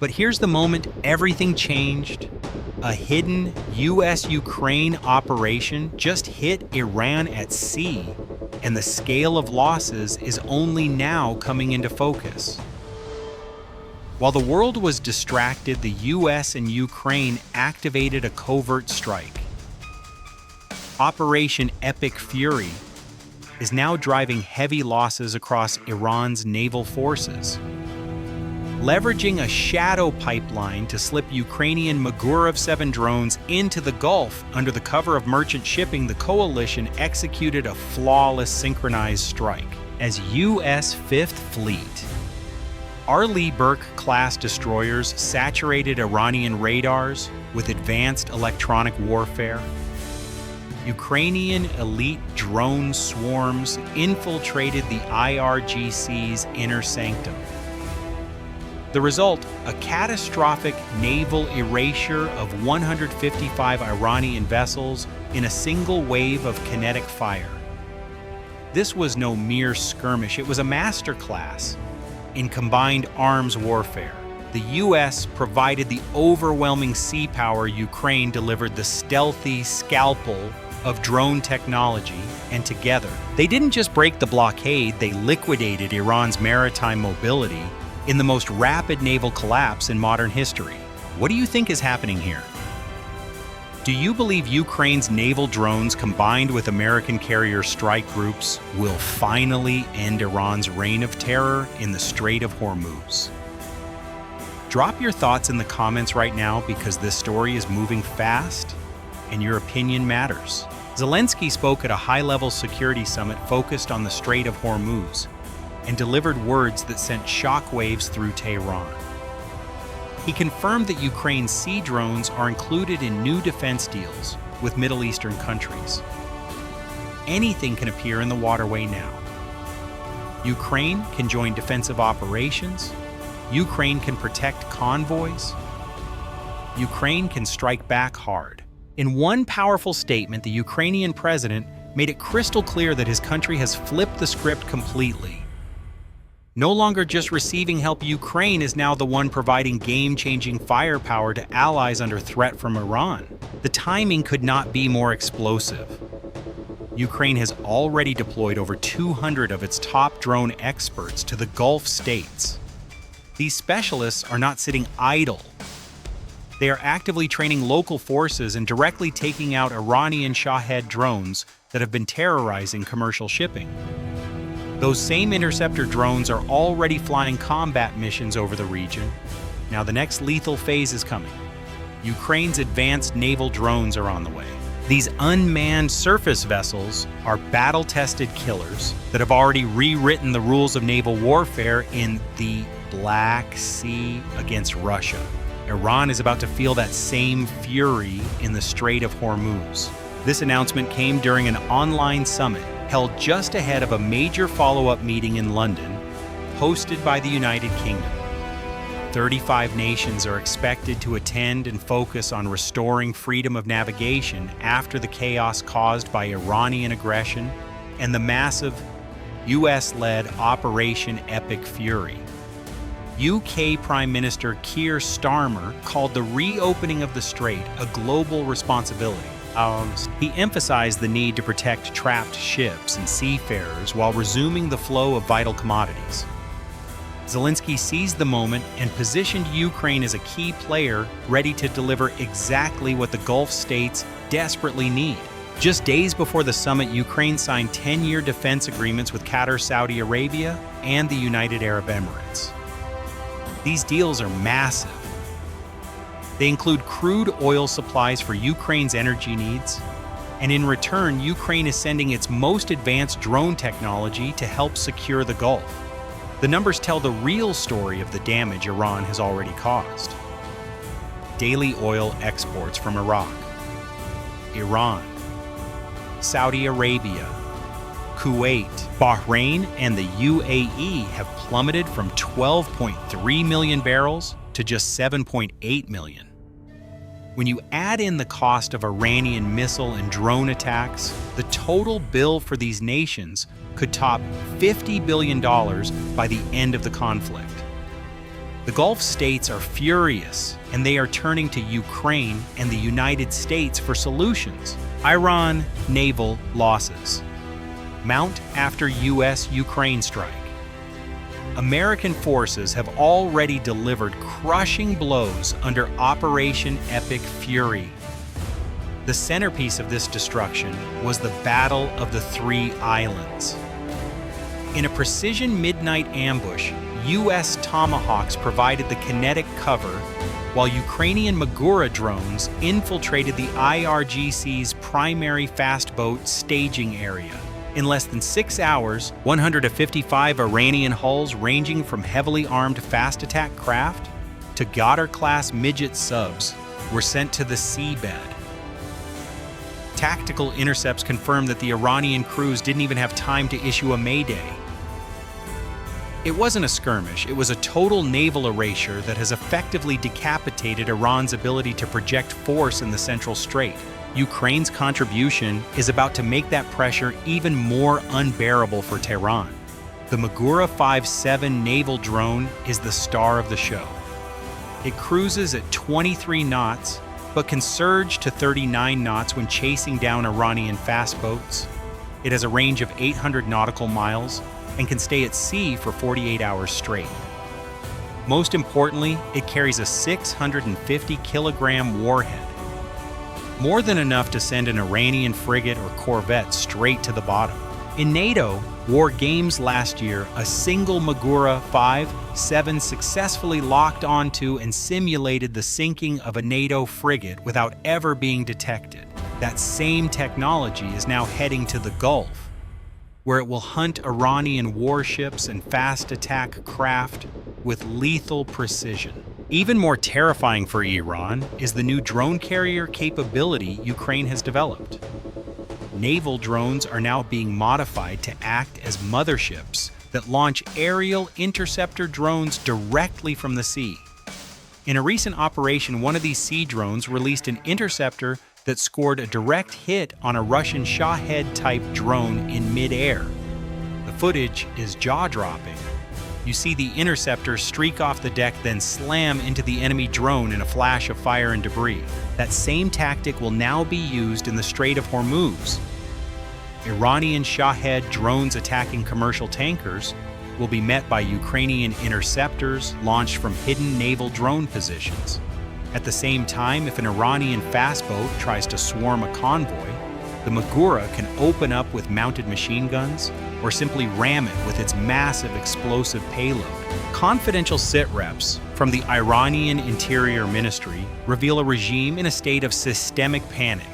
But here's the moment everything changed. A hidden US-Ukraine operation just hit Iran at sea, and the scale of losses is only now coming into focus. While the world was distracted, the US and Ukraine activated a covert strike. Operation Epic Fury is now driving heavy losses across Iran's naval forces. Leveraging a shadow pipeline to slip Ukrainian Magura 7 drones into the Gulf under the cover of merchant shipping, the coalition executed a flawless synchronized strike as U.S. Fifth Fleet. Arleigh Burke-class destroyers saturated Iranian radars with advanced electronic warfare. Ukrainian elite drone swarms infiltrated the IRGC's inner sanctum. The result, a catastrophic naval erasure of 155 Iranian vessels in a single wave of kinetic fire. This was no mere skirmish, it was a masterclass in combined arms warfare. The US provided the overwhelming sea power, Ukraine delivered the stealthy scalpel of drone technology, and together, they didn't just break the blockade, they liquidated Iran's maritime mobility in the most rapid naval collapse in modern history. What do you think is happening here? Do you believe Ukraine's naval drones combined with American carrier strike groups will finally end Iran's reign of terror in the Strait of Hormuz? Drop your thoughts in the comments right now because this story is moving fast and your opinion matters. Zelensky spoke at a high-level security summit focused on the Strait of Hormuz and delivered words that sent shockwaves through Tehran. He confirmed that Ukraine's sea drones are included in new defense deals with Middle Eastern countries. Anything can appear in the waterway now. Ukraine can join defensive operations. Ukraine can protect convoys. Ukraine can strike back hard. In one powerful statement, the Ukrainian president made it crystal clear that his country has flipped the script completely. No longer just receiving help, Ukraine is now the one providing game-changing firepower to allies under threat from Iran. The timing could not be more explosive. Ukraine has already deployed over 200 of its top drone experts to the Gulf states. These specialists are not sitting idle. They are actively training local forces and directly taking out Iranian Shahed drones that have been terrorizing commercial shipping. Those same interceptor drones are already flying combat missions over the region. Now the next lethal phase is coming. Ukraine's advanced naval drones are on the way. These unmanned surface vessels are battle-tested killers that have already rewritten the rules of naval warfare in the Black Sea against Russia. Iran is about to feel that same fury in the Strait of Hormuz. This announcement came during an online summit held just ahead of a major follow-up meeting in London, hosted by the United Kingdom. 35 nations are expected to attend and focus on restoring freedom of navigation after the chaos caused by Iranian aggression and the massive US-led Operation Epic Fury. UK Prime Minister Keir Starmer called the reopening of the strait a global responsibility. He emphasized the need to protect trapped ships and seafarers while resuming the flow of vital commodities. Zelensky seized the moment and positioned Ukraine as a key player ready to deliver exactly what the Gulf states desperately need. Just days before the summit, Ukraine signed 10-year defense agreements with Qatar, Saudi Arabia, and the United Arab Emirates. These deals are massive. They include crude oil supplies for Ukraine's energy needs, and in return, Ukraine is sending its most advanced drone technology to help secure the Gulf. The numbers tell the real story of the damage Iran has already caused. Daily oil exports from Iraq, Iran, Saudi Arabia, Kuwait, Bahrain, and the UAE have plummeted from 12.3 million barrels to just 7.8 million. When you add in the cost of Iranian missile and drone attacks, the total bill for these nations could top $50 billion by the end of the conflict. The Gulf states are furious, and they are turning to Ukraine and the United States for solutions. Iran naval losses. Mount after U.S.-Ukraine strike. American forces have already delivered crushing blows under Operation Epic Fury. The centerpiece of this destruction was the Battle of the Three Islands. In a precision midnight ambush, U.S. Tomahawks provided the kinetic cover, while Ukrainian Magura drones infiltrated the IRGC's primary fast boat staging area. In less than 6 hours, 155 Iranian hulls ranging from heavily armed fast attack craft to Ghadar-class midget subs were sent to the seabed. Tactical intercepts confirmed that the Iranian crews didn't even have time to issue a mayday. It wasn't a skirmish, it was a total naval erasure that has effectively decapitated Iran's ability to project force in the central strait. Ukraine's contribution is about to make that pressure even more unbearable for Tehran. The Magura 5-7 naval drone is the star of the show. It cruises at 23 knots, but can surge to 39 knots when chasing down Iranian fast boats. It has a range of 800 nautical miles and can stay at sea for 48 hours straight. Most importantly, it carries a 650-kilogram warhead, more than enough to send an Iranian frigate or corvette straight to the bottom. In NATO war games last year, a single Magura 5-7 successfully locked onto and simulated the sinking of a NATO frigate without ever being detected. That same technology is now heading to the Gulf, where it will hunt Iranian warships and fast attack craft with lethal precision. Even more terrifying for Iran is the new drone carrier capability Ukraine has developed. Naval drones are now being modified to act as motherships that launch aerial interceptor drones directly from the sea. In a recent operation, one of these sea drones released an interceptor that scored a direct hit on a Russian Shahed-type drone in mid-air. The footage is jaw-dropping. You see the interceptor streak off the deck, then slam into the enemy drone in a flash of fire and debris. That same tactic will now be used in the Strait of Hormuz. Iranian Shahed drones attacking commercial tankers will be met by Ukrainian interceptors launched from hidden naval drone positions. At the same time, if an Iranian fast boat tries to swarm a convoy, the Magura can open up with mounted machine guns or simply ram it with its massive explosive payload. Confidential SITREPs from the Iranian Interior Ministry reveal a regime in a state of systemic panic.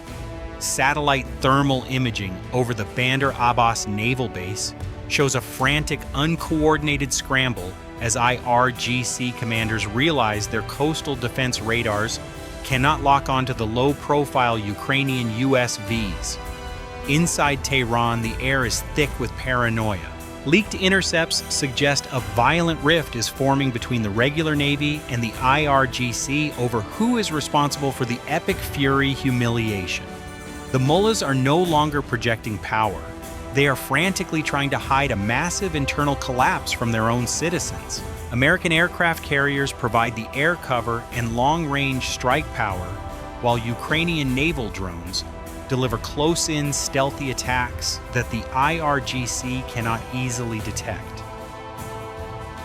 Satellite thermal imaging over the Bandar Abbas naval base shows a frantic, uncoordinated scramble as IRGC commanders realize their coastal defense radars cannot lock onto the low-profile Ukrainian USVs. Inside Tehran, the air is thick with paranoia. Leaked intercepts suggest a violent rift is forming between the regular Navy and the IRGC over who is responsible for the Epic Fury humiliation. The mullahs are no longer projecting power. They are frantically trying to hide a massive internal collapse from their own citizens. American aircraft carriers provide the air cover and long-range strike power, while Ukrainian naval drones deliver close-in stealthy attacks that the IRGC cannot easily detect.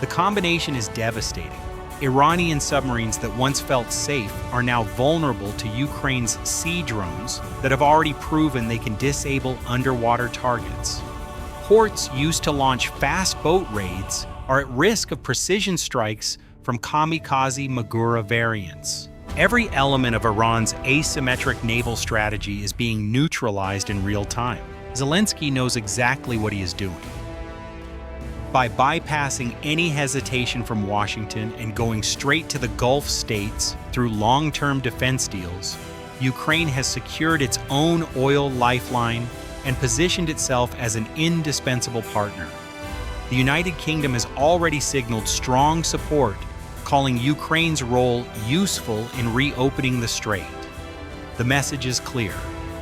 The combination is devastating. Iranian submarines that once felt safe are now vulnerable to Ukraine's sea drones that have already proven they can disable underwater targets. Ports used to launch fast boat raids are at risk of precision strikes from kamikaze Magura variants. Every element of Iran's asymmetric naval strategy is being neutralized in real time. Zelensky knows exactly what he is doing. By bypassing any hesitation from Washington and going straight to the Gulf states through long-term defense deals, Ukraine has secured its own oil lifeline and positioned itself as an indispensable partner. The United Kingdom has already signaled strong support, calling Ukraine's role useful in reopening the strait. The message is clear.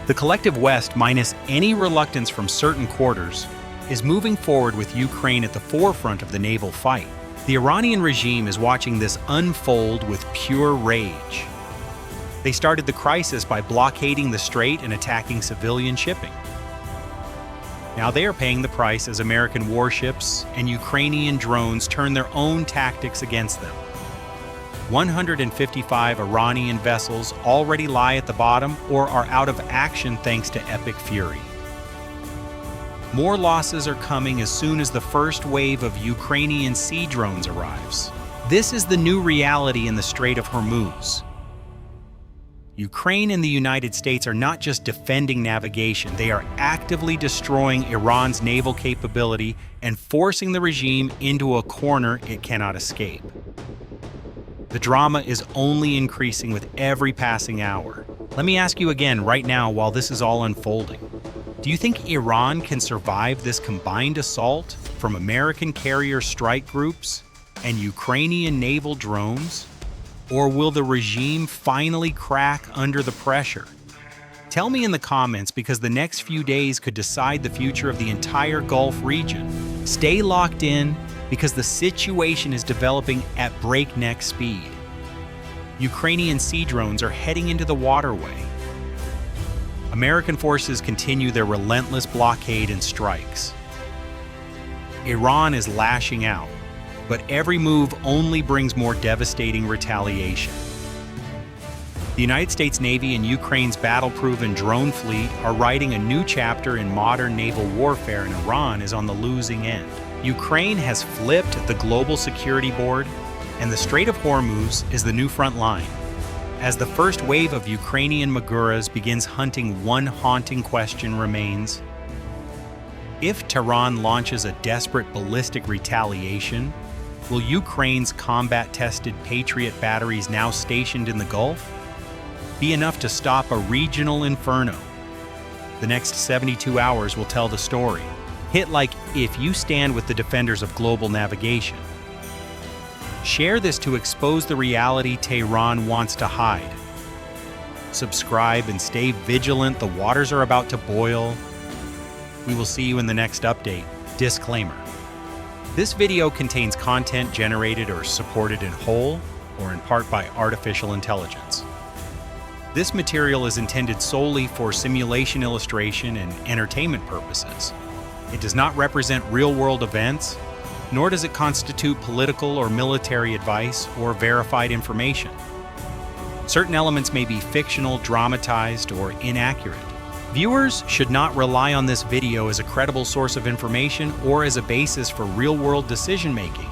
The collective West, minus any reluctance from certain quarters, is moving forward with Ukraine at the forefront of the naval fight. The Iranian regime is watching this unfold with pure rage. They started the crisis by blockading the strait and attacking civilian shipping. Now they are paying the price as American warships and Ukrainian drones turn their own tactics against them. 155 Iranian vessels already lie at the bottom or are out of action thanks to epic fury. More losses are coming as soon as the first wave of Ukrainian sea drones arrives. This is the new reality in the Strait of Hormuz. Ukraine and the United States are not just defending navigation, they are actively destroying Iran's naval capability and forcing the regime into a corner it cannot escape. The drama is only increasing with every passing hour. Let me ask you again right now while this is all unfolding. Do you think Iran can survive this combined assault from American carrier strike groups and Ukrainian naval drones? Or will the regime finally crack under the pressure? Tell me in the comments because the next few days could decide the future of the entire Gulf region. Stay locked in because the situation is developing at breakneck speed. Ukrainian sea drones are heading into the waterway. American forces continue their relentless blockade and strikes. Iran is lashing out, but every move only brings more devastating retaliation. The United States Navy and Ukraine's battle-proven drone fleet are writing a new chapter in modern naval warfare, and Iran is on the losing end. Ukraine has flipped the global security board, and the Strait of Hormuz is the new front line. As the first wave of Ukrainian Maguras begins hunting, one haunting question remains. If Tehran launches a desperate ballistic retaliation, will Ukraine's combat-tested Patriot batteries now stationed in the Gulf be enough to stop a regional inferno? The next 72 hours will tell the story. Hit like if you stand with the defenders of global navigation. Share this to expose the reality Tehran wants to hide. Subscribe and stay vigilant. The waters are about to boil. We will see you in the next update. Disclaimer. This video contains content generated or supported in whole or in part by artificial intelligence. This material is intended solely for simulation illustration and entertainment purposes. It does not represent real-world events, nor does it constitute political or military advice or verified information. Certain elements may be fictional, dramatized, or inaccurate. Viewers should not rely on this video as a credible source of information or as a basis for real-world decision-making.